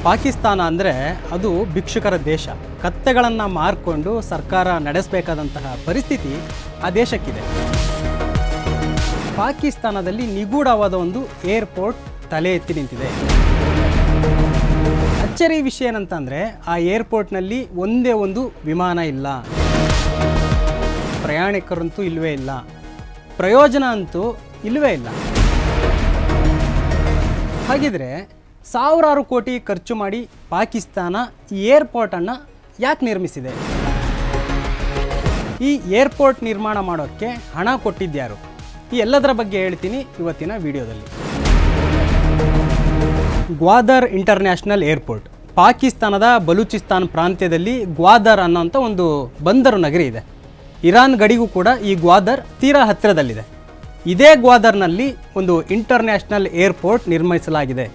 ಪಾಕಿಸ್ತಾನ ಅಂದರೆ ಅದು ಭಿಕ್ಷುಕರ ದೇಶ. ಕತ್ತೆಗಳನ್ನು ಮಾರ್ಕೊಂಡು ಸರ್ಕಾರ ನಡೆಸಬೇಕಾದಂತಹ ಪರಿಸ್ಥಿತಿ ಆ ದೇಶಕ್ಕಿದೆ. ಪಾಕಿಸ್ತಾನದಲ್ಲಿ ನಿಗೂಢವಾದ ಒಂದು ಏರ್ಪೋರ್ಟ್ ತಲೆ ಎತ್ತಿ ನಿಂತಿದೆ. ಅಚ್ಚರಿ ವಿಷಯ ಏನಂತಂದರೆ ಆ ಏರ್ಪೋರ್ಟ್ನಲ್ಲಿ ಒಂದೇ ಒಂದು ವಿಮಾನ ಇಲ್ಲ, ಪ್ರಯಾಣಿಕರಂತೂ ಇಲ್ಲವೇ ಇಲ್ಲ, ಪ್ರಯೋಜನ ಅಂತೂ ಇಲ್ಲವೇ ಇಲ್ಲ. ಹಾಗಿದ್ರೆ ಸಾವಿರಾರು ಕೋಟಿ ಖರ್ಚು ಮಾಡಿ ಪಾಕಿಸ್ತಾನ ಈ ಏರ್ಪೋರ್ಟನ್ನು ಯಾಕೆ ನಿರ್ಮಿಸಿದೆ? ಈ ಏರ್ಪೋರ್ಟ್ ನಿರ್ಮಾಣ ಮಾಡೋಕ್ಕೆ ಹಣ ಕೊಟ್ಟಿದ್ಯಾರು? ಈ ಎಲ್ಲದರ ಬಗ್ಗೆ ಹೇಳ್ತೀನಿ ಇವತ್ತಿನ ವಿಡಿಯೋದಲ್ಲಿ. ಗ್ವಾದರ್ ಇಂಟರ್ನ್ಯಾಷನಲ್ ಏರ್ಪೋರ್ಟ್ ಪಾಕಿಸ್ತಾನದ ಬಲೂಚಿಸ್ತಾನ್ ಪ್ರಾಂತ್ಯದಲ್ಲಿ ಗ್ವಾದರ್ ಅನ್ನೋಂಥ ಒಂದು ಬಂದರು ನಗರಿ ಇದೆ. ಇರಾನ್ ಗಡಿಗೂ ಕೂಡ ಈ ಗ್ವಾದರ್ ತೀರಾ ಹತ್ತಿರದಲ್ಲಿದೆ. ಇದೇ ಗ್ವಾದರ್ನಲ್ಲಿ ಒಂದು ಇಂಟರ್ನ್ಯಾಷನಲ್ ಏರ್ಪೋರ್ಟ್ ನಿರ್ಮಿಸಲಾಗಿದೆ.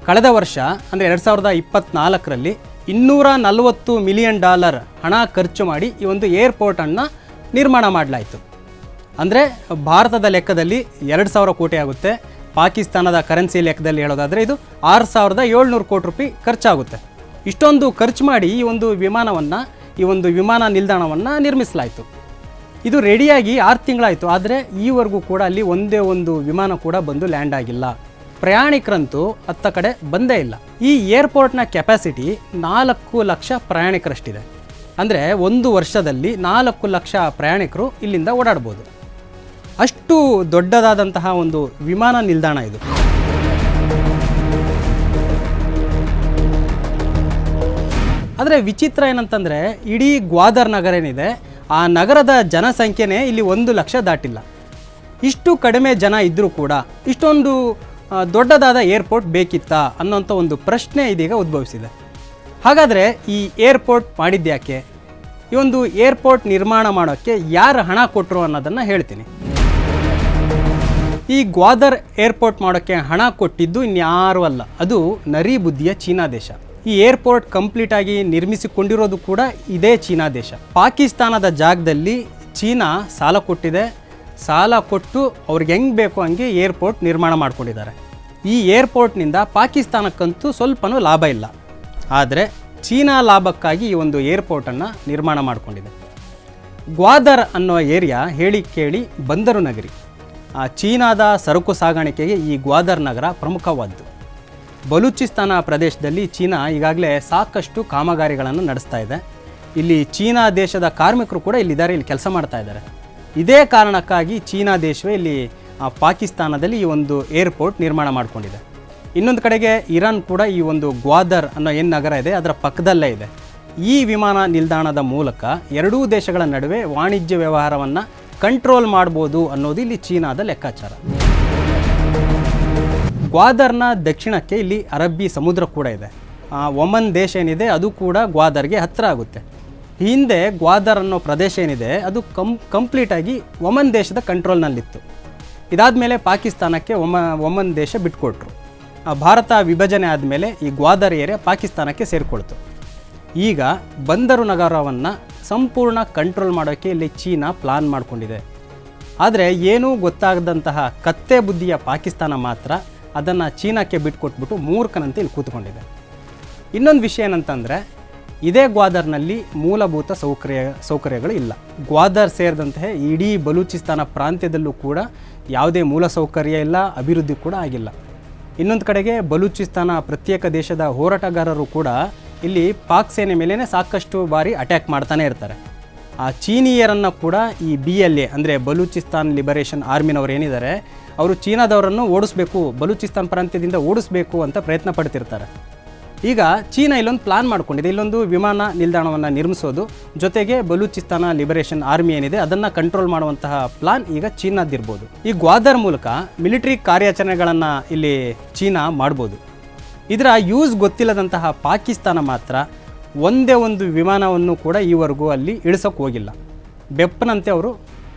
ಕಳೆದ ವರ್ಷ ಅಂದರೆ 2024ರಲ್ಲಿ $240 ಮಿಲಿಯನ್ ಹಣ ಖರ್ಚು ಮಾಡಿ ಈ ಒಂದು ಏರ್ಪೋರ್ಟನ್ನು ನಿರ್ಮಾಣ ಮಾಡಲಾಯಿತು. ಅಂದರೆ ಭಾರತದ ಲೆಕ್ಕದಲ್ಲಿ 2,000 ಕೋಟಿ ಆಗುತ್ತೆ. ಪಾಕಿಸ್ತಾನದ ಕರೆನ್ಸಿ ಲೆಕ್ಕದಲ್ಲಿ ಹೇಳೋದಾದರೆ ಇದು 6,700 ಕೋಟಿ ರೂಪಾಯಿ ಖರ್ಚಾಗುತ್ತೆ. ಇಷ್ಟೊಂದು ಖರ್ಚು ಮಾಡಿ ಈ ಒಂದು ವಿಮಾನ ನಿಲ್ದಾಣವನ್ನು ನಿರ್ಮಿಸಲಾಯಿತು. ಇದು ರೆಡಿಯಾಗಿ 6 ತಿಂಗಳಾಯಿತು. ಆದರೆ ಈವರೆಗೂ ಕೂಡ ಅಲ್ಲಿ ಒಂದೇ ಒಂದು ವಿಮಾನ ಕೂಡ ಬಂದು ಲ್ಯಾಂಡ್ ಆಗಿಲ್ಲ. ಪ್ರಯಾಣಿಕರಂತೂ ಅತ್ತ ಕಡೆ ಬಂದೇ ಇಲ್ಲ. ಈ ಏರ್ಪೋರ್ಟ್ನ ಕೆಪಾಸಿಟಿ 4 ಲಕ್ಷ ಪ್ರಯಾಣಿಕರಷ್ಟಿದೆ. ಅಂದರೆ ಒಂದು ವರ್ಷದಲ್ಲಿ 4 ಲಕ್ಷ ಪ್ರಯಾಣಿಕರು ಇಲ್ಲಿಂದ ಓಡಾಡ್ಬೋದು. ಅಷ್ಟು ದೊಡ್ಡದಾದಂತಹ ಒಂದು ವಿಮಾನ ನಿಲ್ದಾಣ ಇದು. ಆದರೆ ವಿಚಿತ್ರ ಏನಂತಂದರೆ ಇಡೀ ಗ್ವಾದರ್ ನಗರ ಏನಿದೆ ಆ ನಗರದ ಜನಸಂಖ್ಯೆನೇ ಇಲ್ಲಿ 1 ಲಕ್ಷ ದಾಟಿಲ್ಲ. ಇಷ್ಟು ಕಡಿಮೆ ಜನ ಇದ್ದರೂ ಕೂಡ ಇಷ್ಟೊಂದು ದೊಡ್ಡದಾದ ಏರ್ಪೋರ್ಟ್ ಬೇಕಿತ್ತಾ ಅನ್ನೋಂಥ ಒಂದು ಪ್ರಶ್ನೆ ಇದೀಗ ಉದ್ಭವಿಸಿದೆ. ಹಾಗಾದರೆ ಈ ಏರ್ಪೋರ್ಟ್ ಮಾಡಿದ್ಯಾಕೆ? ಈ ಒಂದು ಏರ್ಪೋರ್ಟ್ ನಿರ್ಮಾಣ ಮಾಡೋಕ್ಕೆ ಯಾರು ಹಣ ಕೊಟ್ಟರು ಅನ್ನೋದನ್ನು ಹೇಳ್ತೀನಿ. ಈ ಗ್ವಾದರ್ ಏರ್ಪೋರ್ಟ್ ಮಾಡೋಕ್ಕೆ ಹಣ ಕೊಟ್ಟಿದ್ದು ಇನ್ಯಾರೂ ಅಲ್ಲ, ಅದು ನರಿ ಬುದ್ಧಿಯ ಚೀನಾ ದೇಶ. ಈ ಏರ್ಪೋರ್ಟ್ ಕಂಪ್ಲೀಟಾಗಿ ನಿರ್ಮಿಸಿಕೊಂಡಿರೋದು ಕೂಡ ಇದೇ ಚೀನಾ ದೇಶ. ಪಾಕಿಸ್ತಾನದ ಜಾಗದಲ್ಲಿ ಚೀನಾ ಸಾಲ ಕೊಟ್ಟಿದೆ. ಸಾಲ ಕೊಟ್ಟು ಅವ್ರಿಗೆ ಹೆಂಗೆ ಬೇಕು ಹಂಗೆ ಏರ್ಪೋರ್ಟ್ ನಿರ್ಮಾಣ ಮಾಡ್ಕೊಂಡಿದ್ದಾರೆ. ಈ ಏರ್ಪೋರ್ಟ್ನಿಂದ ಪಾಕಿಸ್ತಾನಕ್ಕಂತೂ ಸ್ವಲ್ಪನೂ ಲಾಭ ಇಲ್ಲ. ಆದರೆ ಚೀನಾ ಲಾಭಕ್ಕಾಗಿ ಈ ಒಂದು ಏರ್ಪೋರ್ಟನ್ನು ನಿರ್ಮಾಣ ಮಾಡಿಕೊಂಡಿದೆ. ಗ್ವಾದರ್ ಅನ್ನೋ ಏರಿಯಾ ಹೇಳಿ ಕೇಳಿ ಬಂದರು ನಗರಿ. ಚೀನಾದ ಸರಕು ಸಾಗಾಣಿಕೆಗೆ ಈ ಗ್ವಾದರ್ ನಗರ ಪ್ರಮುಖವಾದ್ದು. ಬಲೂಚಿಸ್ತಾನ ಪ್ರದೇಶದಲ್ಲಿ ಚೀನಾ ಈಗಾಗಲೇ ಸಾಕಷ್ಟು ಕಾಮಗಾರಿಗಳನ್ನು ನಡೆಸ್ತಾ ಇದೆ. ಇಲ್ಲಿ ಚೀನಾ ದೇಶದ ಕಾರ್ಮಿಕರು ಕೂಡ ಇಲ್ಲಿದ್ದಾರೆ, ಇಲ್ಲಿ ಕೆಲಸ ಮಾಡ್ತಾ ಇದ್ದಾರೆ. ಇದೇ ಕಾರಣಕ್ಕಾಗಿ ಚೀನಾ ದೇಶವೇ ಇಲ್ಲಿ ಪಾಕಿಸ್ತಾನದಲ್ಲಿ ಈ ಒಂದು ಏರ್ಪೋರ್ಟ್ ನಿರ್ಮಾಣ ಮಾಡಿಕೊಂಡಿದೆ. ಇನ್ನೊಂದು ಕಡೆಗೆ ಇರಾನ್ ಕೂಡ ಈ ಒಂದು ಗ್ವಾದರ್ ಅನ್ನೋ ಏನು ನಗರ ಇದೆ ಅದರ ಪಕ್ಕದಲ್ಲೇ ಇದೆ. ಈ ವಿಮಾನ ನಿಲ್ದಾಣದ ಮೂಲಕ ಎರಡೂ ದೇಶಗಳ ನಡುವೆ ವಾಣಿಜ್ಯ ವ್ಯವಹಾರವನ್ನು ಕಂಟ್ರೋಲ್ ಮಾಡ್ಬೋದು ಅನ್ನೋದು ಇಲ್ಲಿ ಚೀನಾದ ಲೆಕ್ಕಾಚಾರ. ಗ್ವಾದರ್ನ ದಕ್ಷಿಣಕ್ಕೆ ಇಲ್ಲಿ ಅರಬ್ಬಿ ಸಮುದ್ರ ಕೂಡ ಇದೆ. ಒಮನ್ ದೇಶ ಏನಿದೆ ಅದು ಕೂಡ ಗ್ವಾದರ್ಗೆ ಹತ್ತಿರ ಆಗುತ್ತೆ. ಹಿಂದೆ ಗ್ವಾದರ್ ಅನ್ನೋ ಪ್ರದೇಶ ಏನಿದೆ ಅದು ಕಂಪ್ಲೀಟಾಗಿ ಒಮನ್ ದೇಶದ ಕಂಟ್ರೋಲ್ನಲ್ಲಿತ್ತು. ಇದಾದಮೇಲೆ ಪಾಕಿಸ್ತಾನಕ್ಕೆ ಒಮನ್ ದೇಶ ಬಿಟ್ಕೊಟ್ರು. ಭಾರತ ವಿಭಜನೆ ಆದಮೇಲೆ ಈ ಗ್ವಾದರ್ ಏರಿಯಾ ಪಾಕಿಸ್ತಾನಕ್ಕೆ ಸೇರಿಕೊಳ್ತು. ಈಗ ಬಂದರು ನಗರವನ್ನು ಸಂಪೂರ್ಣ ಕಂಟ್ರೋಲ್ ಮಾಡೋಕ್ಕೆ ಇಲ್ಲಿ ಚೀನಾ ಪ್ಲಾನ್ ಮಾಡಿಕೊಂಡಿದೆ. ಆದರೆ ಏನೂ ಗೊತ್ತಾಗದಂತಹ ಕತ್ತೆ ಬುದ್ಧಿಯ ಪಾಕಿಸ್ತಾನ ಮಾತ್ರ ಅದನ್ನು ಚೀನಾಕ್ಕೆ ಬಿಟ್ಕೊಟ್ಬಿಟ್ಟು ಮೂರ್ಖನಂತೆ ಇಲ್ಲಿ ಕೂತ್ಕೊಂಡಿದೆ. ಇನ್ನೊಂದು ವಿಷಯ ಏನಂತಂದರೆ ಇದೇ ಗ್ವಾದರ್ನಲ್ಲಿ ಮೂಲಭೂತ ಸೌಕರ್ಯಗಳು ಇಲ್ಲ. ಗ್ವಾದರ್ ಸೇರಿದಂತೆ ಇಡೀ ಬಲೂಚಿಸ್ತಾನ ಪ್ರಾಂತ್ಯದಲ್ಲೂ ಕೂಡ ಯಾವುದೇ ಮೂಲಸೌಕರ್ಯ ಇಲ್ಲ, ಅಭಿವೃದ್ಧಿ ಕೂಡ ಆಗಿಲ್ಲ. ಇನ್ನೊಂದು ಕಡೆಗೆ ಬಲೂಚಿಸ್ತಾನ ಪ್ರತ್ಯೇಕ ದೇಶದ ಹೋರಾಟಗಾರರು ಕೂಡ ಇಲ್ಲಿ ಪಾಕ್ ಸೇನೆ ಮೇಲೇ ಸಾಕಷ್ಟು ಬಾರಿ ಅಟ್ಯಾಕ್ ಮಾಡ್ತಾನೆ ಇರ್ತಾರೆ. ಆ ಚೀನೀಯರನ್ನು ಕೂಡ ಈ BLA ಅಂದರೆ ಬಲೂಚಿಸ್ತಾನ್ ಲಿಬರೇಷನ್ ಆರ್ಮಿನವರು ಏನಿದ್ದಾರೆ ಅವರು ಚೀನಾದವರನ್ನು ಓಡಿಸ್ಬೇಕು, ಬಲೂಚಿಸ್ತಾನ್ ಪ್ರಾಂತ್ಯದಿಂದ ಓಡಿಸ್ಬೇಕು ಅಂತ ಪ್ರಯತ್ನ ಪಡ್ತಿರ್ತಾರೆ. ಈಗ ಚೀನಾ ಇಲ್ಲೊಂದು ಪ್ಲಾನ್ ಮಾಡ್ಕೊಂಡಿದೆ, ಇಲ್ಲೊಂದು ವಿಮಾನ ನಿಲ್ದಾಣವನ್ನು ನಿರ್ಮಿಸೋದು, ಜೊತೆಗೆ ಬಲೂಚಿಸ್ತಾನ ಲಿಬರೇಷನ್ ಆರ್ಮಿ ಏನಿದೆ ಅದನ್ನು ಕಂಟ್ರೋಲ್ ಮಾಡುವಂತಹ ಪ್ಲಾನ್ ಈಗ ಚೀನಾದಿರ್ಬೋದು. ಈ ಗ್ವಾದರ್ ಮೂಲಕ ಮಿಲಿಟರಿ ಕಾರ್ಯಾಚರಣೆಗಳನ್ನು ಇಲ್ಲಿ ಚೀನಾ ಮಾಡ್ಬೋದು. ಇದರ ಯೂಸ್ ಗೊತ್ತಿಲ್ಲದಂತಹ ಪಾಕಿಸ್ತಾನ ಮಾತ್ರ ಒಂದೇ ಒಂದು ವಿಮಾನವನ್ನು ಕೂಡ ಈವರೆಗೂ ಅಲ್ಲಿ ಇಳಿಸೋಕೆ ಹೋಗಿಲ್ಲ. ಬೆಪ್ಪನಂತೆ ಅವರು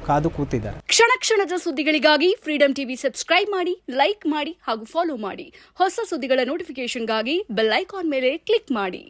ಕಾದು ಕೂತಿದ್ದಾರೆ. ಕ್ಷಣ ಕ್ಷಣದ ಸುದ್ದಿಗಳಿಗಾಗಿ ಫ್ರೀಡಂ ಟಿವಿ ಸಬ್ಸ್ಕ್ರೈಬ್ ಮಾಡಿ, ಲೈಕ್ ಮಾಡಿ ಹಾಗೂ ಫಾಲೋ ಮಾಡಿ. ಹೊಸ ಸುದ್ದಿಗಳ ನೋಟಿಫಿಕೇಶನ್ಗಾಗಿ ಬೆಲ್ ಐಕಾನ್ ಮೇಲೆ ಕ್ಲಿಕ್ ಮಾಡಿ.